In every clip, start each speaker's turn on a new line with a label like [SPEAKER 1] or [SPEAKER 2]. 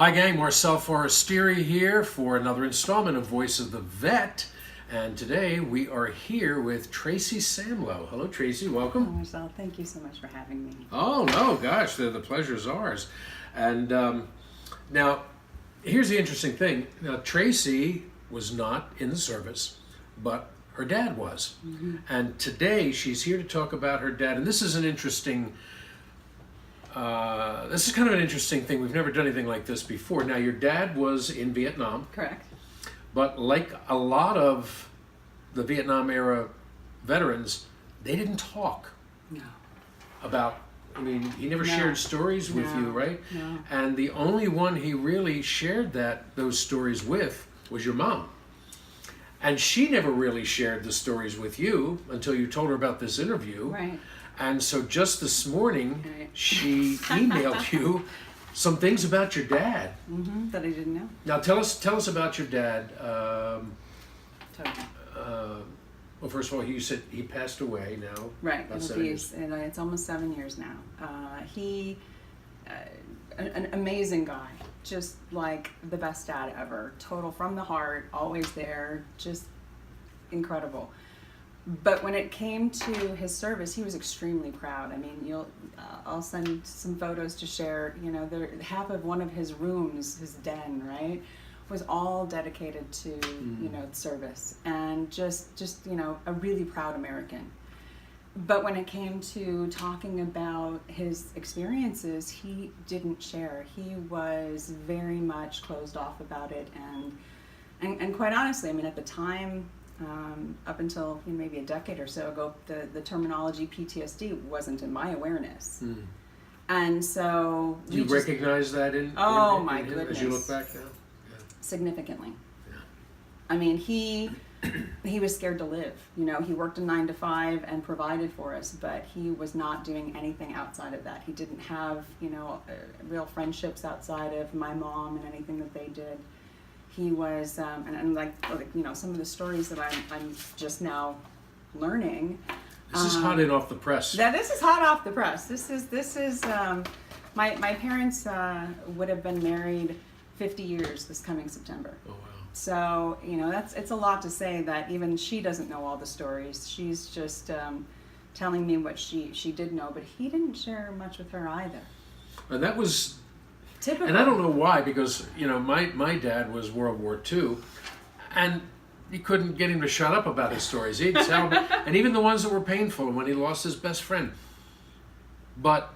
[SPEAKER 1] Hi gang, Marcel Forestieri here for another installment of Voice of the Vet. And today we are here with Tracey Samlow. Hello Tracey, welcome.
[SPEAKER 2] Oh, Marcel, thank you so much for having me.
[SPEAKER 1] Oh no, gosh, the pleasure's ours. And now, here's the interesting thing. Now, Tracey was not in the service, but her dad was. Mm-hmm. And today she's here to talk about her dad. And this is an interesting this is kind of an interesting thing. We've never done anything like this before. Now, your dad was in Vietnam.
[SPEAKER 2] Correct.
[SPEAKER 1] But like a lot of the Vietnam era veterans, they didn't talk about, he never shared stories with you, right?
[SPEAKER 2] No.
[SPEAKER 1] And the only one he really shared those stories with was your mom. And she never really shared the stories with you until you told her about this interview.
[SPEAKER 2] Right.
[SPEAKER 1] And so just this morning, she emailed you some things about your dad.
[SPEAKER 2] Mm-hmm, that I didn't know.
[SPEAKER 1] Now tell us about your dad.
[SPEAKER 2] Totally.
[SPEAKER 1] Well, first of all, you said he passed away now.
[SPEAKER 2] Right. It's almost 7 years now. He, an amazing guy, just like the best dad ever. Total from the heart, always there, just incredible. But when it came to his service, he was extremely proud. I'll send some photos to share. Half of one of his rooms, his den, right, was all dedicated to service, and just a really proud American. But when it came to talking about his experiences, he didn't share. He was very much closed off about it, and quite honestly, at the time. Up until maybe a decade or so ago, the terminology PTSD wasn't in my awareness. Mm. And so...
[SPEAKER 1] Do you recognize that in
[SPEAKER 2] my goodness.
[SPEAKER 1] As you look back now? Yeah.
[SPEAKER 2] Significantly.
[SPEAKER 1] Yeah.
[SPEAKER 2] He was scared to live. He worked a 9 to 5 and provided for us, but he was not doing anything outside of that. He didn't have, real friendships outside of my mom and anything that they did. He was, some of the stories that I'm just now learning.
[SPEAKER 1] This is hot and off the press.
[SPEAKER 2] This is hot off the press. This is my parents would have been married 50 years this coming September.
[SPEAKER 1] Oh wow!
[SPEAKER 2] So it's a lot to say that even she doesn't know all the stories. She's just telling me what she did know, but he didn't share much with her either.
[SPEAKER 1] And that was.
[SPEAKER 2] Typical.
[SPEAKER 1] And I don't know why, because my dad was World War II, and you couldn't get him to shut up about his stories. He'd tell me, and even the ones that were painful, when he lost his best friend. But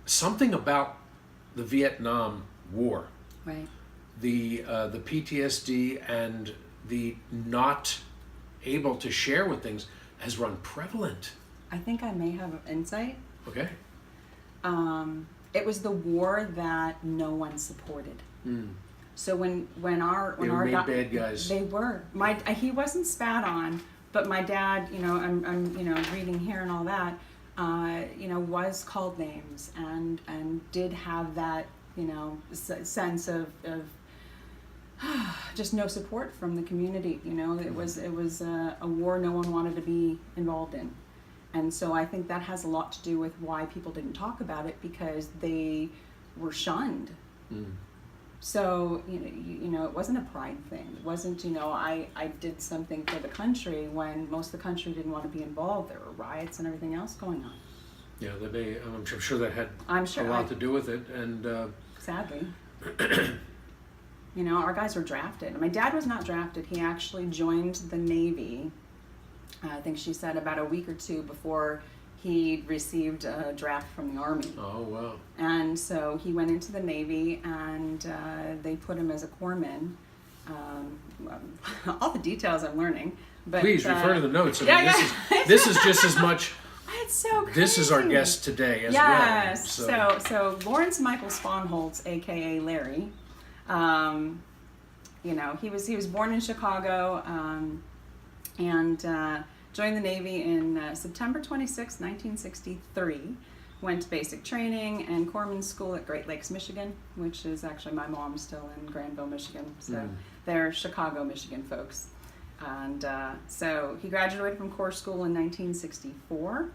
[SPEAKER 1] something about the Vietnam War,
[SPEAKER 2] right?
[SPEAKER 1] The PTSD and the not able to share with things has run prevalent.
[SPEAKER 2] I think I may have insight.
[SPEAKER 1] Okay.
[SPEAKER 2] It was the war that no one supported. Mm. So when our
[SPEAKER 1] bad guys.
[SPEAKER 2] They were. He wasn't spat on, but my dad, I'm reading here and all that, was called names and did have that sense of just no support from the community. It was a war no one wanted to be involved in. And so I think that has a lot to do with why people didn't talk about it, because they were shunned. Mm. So, it wasn't a pride thing. It wasn't, I did something for the country when most of the country didn't want to be involved. There were riots and everything else going on.
[SPEAKER 1] Yeah, I'm sure that had a lot to do with it. And
[SPEAKER 2] sadly. Our guys were drafted. My dad was not drafted. He actually joined the Navy. I think she said about a week or two before he received a draft from the Army.
[SPEAKER 1] Oh, wow.
[SPEAKER 2] And so he went into the Navy, and they put him as a corpsman. All the details I'm learning. But,
[SPEAKER 1] please refer to the notes. This is just as much...
[SPEAKER 2] It's so crazy.
[SPEAKER 1] This is our guest today as well.
[SPEAKER 2] Yes. So Lawrence Michael Spohnholtz, a.k.a. Larry, he was born in Chicago, and joined the Navy in September 26, 1963. Went to basic training and corpsman school at Great Lakes, Michigan, which is actually my mom's still in Granville, Michigan. So they're Chicago, Michigan folks. And so he graduated from Corps School in 1964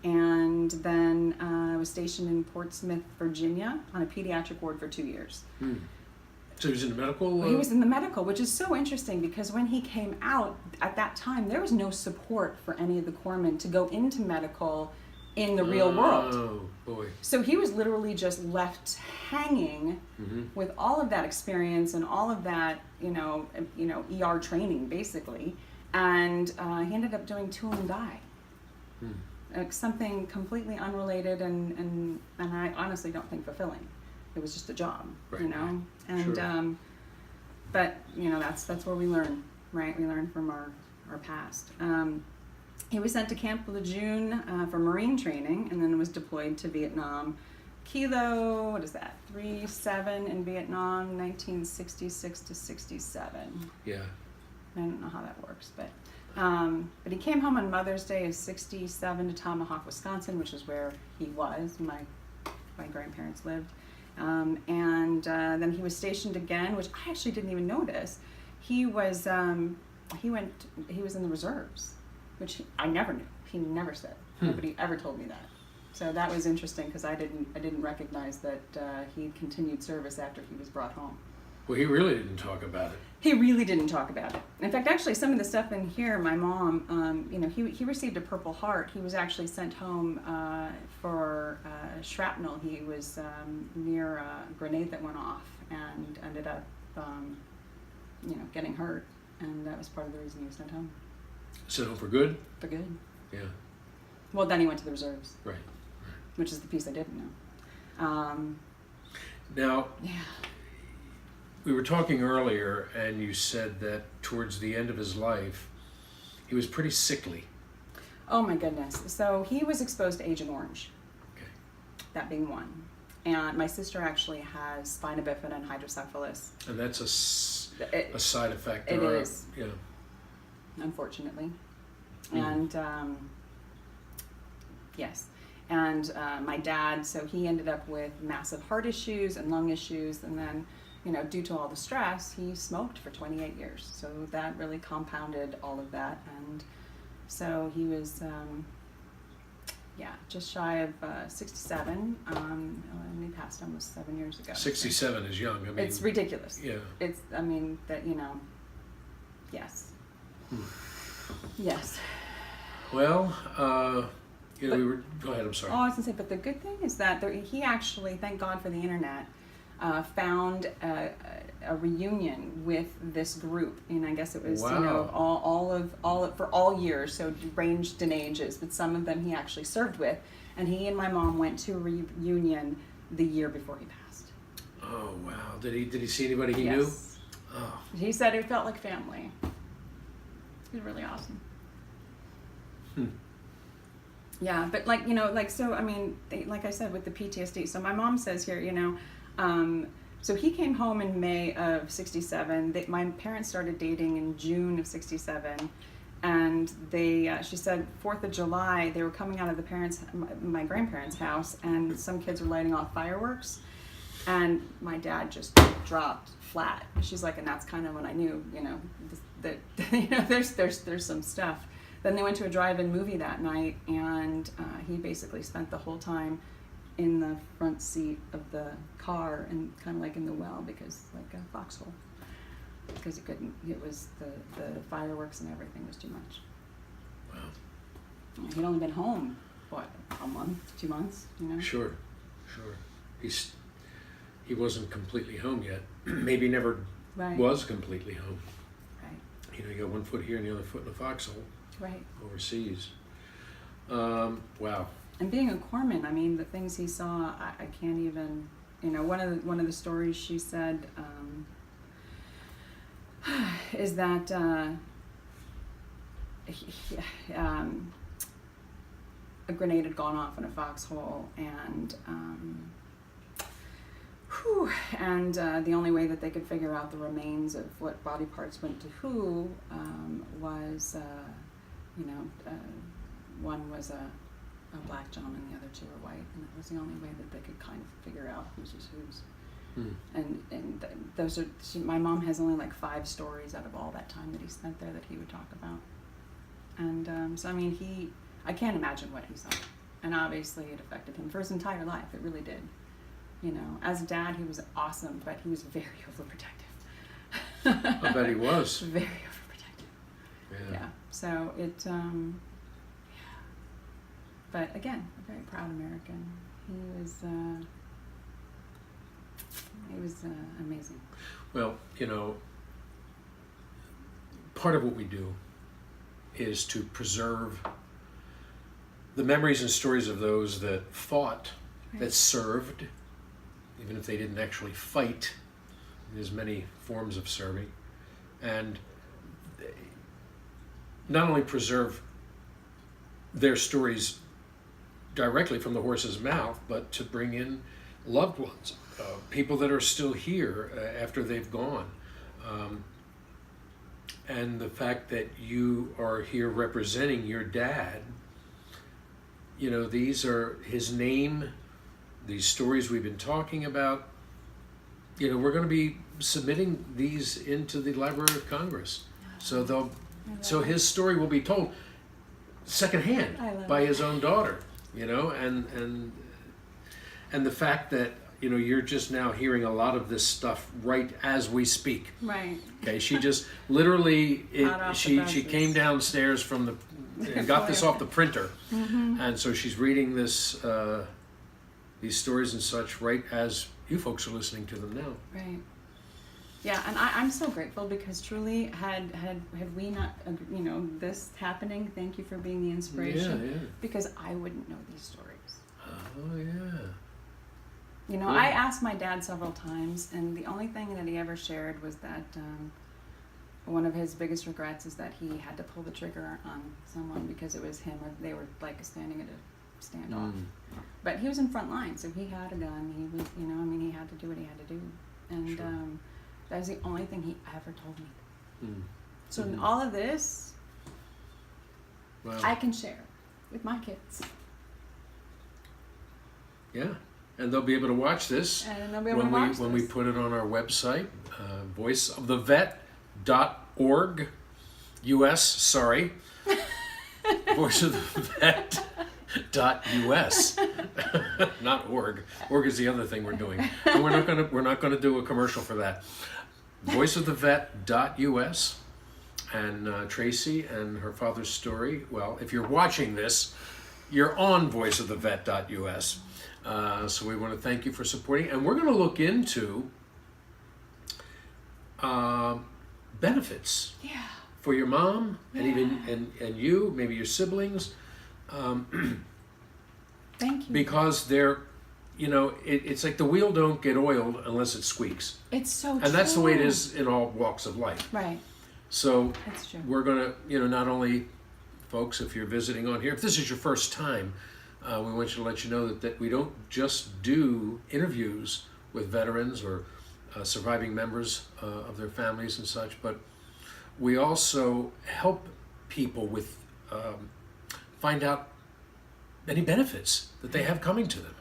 [SPEAKER 2] and then I was stationed in Portsmouth, Virginia, on a pediatric ward for 2 years.
[SPEAKER 1] So he was in the medical?
[SPEAKER 2] He was in the medical, which is so interesting because when he came out, at that time, there was no support for any of the corpsmen to go into medical in the real world.
[SPEAKER 1] Oh, boy.
[SPEAKER 2] So he was literally just left hanging with all of that experience and all of that, ER training, basically. And he ended up doing Tool and Die. Something completely unrelated and I honestly don't think fulfilling. It was just a job,
[SPEAKER 1] right.
[SPEAKER 2] And
[SPEAKER 1] sure.
[SPEAKER 2] but that's where we learn, right? We learn from our past. He was sent to Camp Lejeune for Marine training, and then was deployed to Vietnam. Kilo, 3-7 in Vietnam, 1966 to 67.
[SPEAKER 1] Yeah.
[SPEAKER 2] I don't know how that works, but he came home on Mother's Day of 67 to Tomahawk, Wisconsin, which is where he was. My grandparents lived. And then he was stationed again, which I actually didn't even notice. He was in the reserves, which I never knew. He never said. Nobody ever told me that. So that was interesting because I didn't recognize that he continued service after he was brought home.
[SPEAKER 1] Well, he really didn't talk about it.
[SPEAKER 2] He really didn't talk about it. In fact, actually, some of the stuff in here, my mom, he received a Purple Heart. He was actually sent home for shrapnel. He was near a grenade that went off and ended up, getting hurt. And that was part of the reason he was sent home.
[SPEAKER 1] Sent home for good?
[SPEAKER 2] For good.
[SPEAKER 1] Yeah.
[SPEAKER 2] Well, then he went to the reserves.
[SPEAKER 1] Right.
[SPEAKER 2] Which is the piece I didn't know.
[SPEAKER 1] Now,
[SPEAKER 2] yeah.
[SPEAKER 1] We were talking earlier, and you said that towards the end of his life, he was pretty sickly.
[SPEAKER 2] Oh my goodness. So he was exposed to Agent Orange.
[SPEAKER 1] Okay.
[SPEAKER 2] That being one. And my sister actually has spina bifida and hydrocephalus.
[SPEAKER 1] And that's a side effect.
[SPEAKER 2] It is.
[SPEAKER 1] Yeah.
[SPEAKER 2] Unfortunately. And yes. And my dad, so he ended up with massive heart issues and lung issues, and then due to all the stress, he smoked for 28 years. So that really compounded all of that. And so he was, just shy of 67. And he passed almost 7 years ago.
[SPEAKER 1] 67 is young. I mean,
[SPEAKER 2] it's ridiculous.
[SPEAKER 1] Yeah.
[SPEAKER 2] Yes. Yes.
[SPEAKER 1] Well, go ahead, I'm sorry.
[SPEAKER 2] Oh, I was going to say, but the good thing is that he actually, thank God for the internet, found a reunion with this group, and I guess it was for all years, so ranged in ages, but some of them he actually served with, and he and my mom went to a reunion the year before he passed.
[SPEAKER 1] Oh wow! Did he see anybody he
[SPEAKER 2] Yes.
[SPEAKER 1] knew? Oh.
[SPEAKER 2] He said it felt like family. It was really awesome. Yeah, but so I mean, like I said with the PTSD. So my mom says here, so he came home in May of 67. My parents started dating in June of 67, and she said 4th of July they were coming out of my grandparents' house, and some kids were lighting off fireworks, and my dad just dropped flat. She's like, and that's kind of when I knew, that there's some stuff. Then they went to a drive-in movie that night, and he basically spent the whole time in the front seat of the car and kind of like in the well, because like a foxhole, because it was the fireworks and everything was too much.
[SPEAKER 1] Wow.
[SPEAKER 2] He'd only been home, a month, 2 months,
[SPEAKER 1] Sure. He wasn't completely home yet. Maybe never
[SPEAKER 2] Right.
[SPEAKER 1] was completely home.
[SPEAKER 2] Right.
[SPEAKER 1] You got one foot here and the other foot in the foxhole.
[SPEAKER 2] Right.
[SPEAKER 1] Overseas. Wow.
[SPEAKER 2] And being a corpsman, I mean, the things he saw, I can't even. One of the stories she said is that a grenade had gone off in a foxhole, and the only way that they could figure out the remains of what body parts went to who was, one was a black gentleman, the other two were white, and it was the only way that they could kind of figure out whose was whose. And those are, my mom has only like 5 stories out of all that time that he spent there that he would talk about. And so I mean, I can't imagine what he saw. And obviously it affected him for his entire life. It really did. You know, as a dad, he was awesome, but he was very overprotective.
[SPEAKER 1] I bet he was.
[SPEAKER 2] Very overprotective. Yeah. So it, yeah. But again, a very proud American. He was amazing.
[SPEAKER 1] Well, you know, part of what we do is to preserve the memories and stories of those that fought, that served, even if they didn't actually fight. There's many forms of serving. And not only preserve their stories directly from the horse's mouth, but to bring in loved ones, people that are still here after they've gone. And the fact that you are here representing your dad, you know, these are his name, these stories we've been talking about. You know, we're going to be submitting these into the Library of Congress. So his story will be told secondhand by his own daughter, you know, and the fact that, you know, you're just now hearing a lot of this stuff right as we speak.
[SPEAKER 2] Right.
[SPEAKER 1] Okay, she just literally, she came downstairs from the, and got this off the printer. Mm-hmm. And so she's reading this, these stories and such right as you folks are listening to them now.
[SPEAKER 2] Right. Yeah, and I'm so grateful because truly, had we not, you know, this happening, thank you for being the inspiration.
[SPEAKER 1] Yeah.
[SPEAKER 2] Because I wouldn't know these stories.
[SPEAKER 1] Oh, yeah.
[SPEAKER 2] You know, I asked my dad several times, and the only thing that he ever shared was that one of his biggest regrets is that he had to pull the trigger on someone because it was him, or they were like standing at a standoff. But he was in front line, so he had a gun. He was, you know, I mean, he had to do what he had to do, and that was the only thing he ever told me. So in all of this, I can share with my kids.
[SPEAKER 1] Yeah. And they'll be able to watch this when we put it on our website, voiceofthevet.org, US, sorry, voiceofthevet.us, not org. Org is the other thing we're doing. And we're not gonna do a commercial for that. Voiceofthevet.us, and Tracey and her father's story. Well, if you're watching this, you're on voiceofthevet.us. So we want to thank you for supporting, and we're going to look into benefits for your mom and even and you, maybe your siblings.
[SPEAKER 2] Thank you.
[SPEAKER 1] Because they're, you know, it's like the wheel don't get oiled unless it squeaks.
[SPEAKER 2] It's so true.
[SPEAKER 1] And that's the way it is in all walks of life.
[SPEAKER 2] Right.
[SPEAKER 1] So
[SPEAKER 2] that's true.
[SPEAKER 1] We're going to, you know, not only, folks, if you're visiting on here, if this is your first time, we want you to let you know that we don't just do interviews with veterans or surviving members of their families and such, but we also help people with find out any benefits that they have coming to them.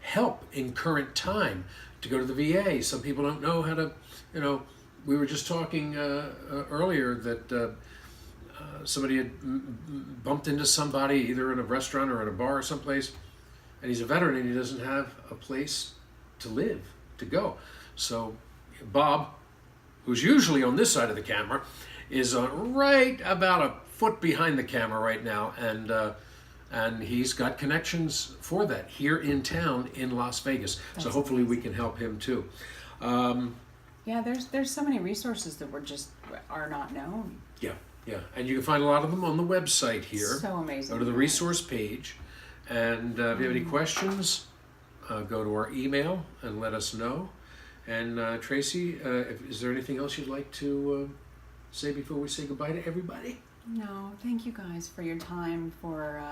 [SPEAKER 1] Help in current time to go to the VA. Some people don't know how to, you know, we were just talking earlier that somebody had bumped into somebody either in a restaurant or in a bar or someplace, and he's a veteran and he doesn't have a place to live, to go. So Bob, who's usually on this side of the camera, is right about a foot behind the camera right now, and he's got connections for that here in town in Las Vegas. So hopefully we can help him too.
[SPEAKER 2] Yeah, there's so many resources that are not known.
[SPEAKER 1] Yeah, and you can find a lot of them on the website here.
[SPEAKER 2] So amazing.
[SPEAKER 1] Go to the resource page, and if you have any questions, go to our email and let us know. And Tracey, is there anything else you'd like to say before we say goodbye to everybody?
[SPEAKER 2] No, thank you guys for your time, for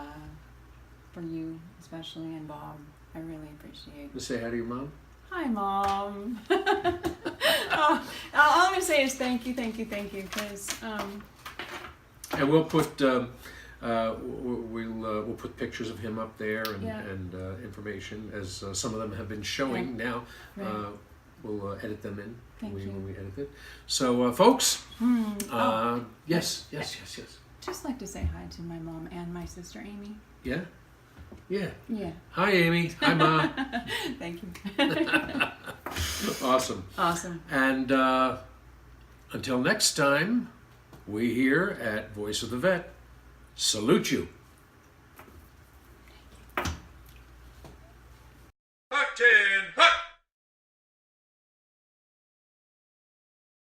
[SPEAKER 2] you especially, and Bob. I really appreciate it.
[SPEAKER 1] Let's say hi to your mom.
[SPEAKER 2] Hi, Mom. All I'm going to say is thank you, because...
[SPEAKER 1] And we'll put we'll put pictures of him up there and information, as some of them have been showing now. Right. We'll edit them in when we edit it. So, folks, yes.
[SPEAKER 2] Just like to say hi to my mom and my sister Amy.
[SPEAKER 1] Yeah. Yeah.
[SPEAKER 2] Yeah.
[SPEAKER 1] Hi, Amy. Hi, Ma.
[SPEAKER 2] Thank you.
[SPEAKER 1] Awesome.
[SPEAKER 2] Awesome.
[SPEAKER 1] And until next time, we here at Voice of the Vet salute you.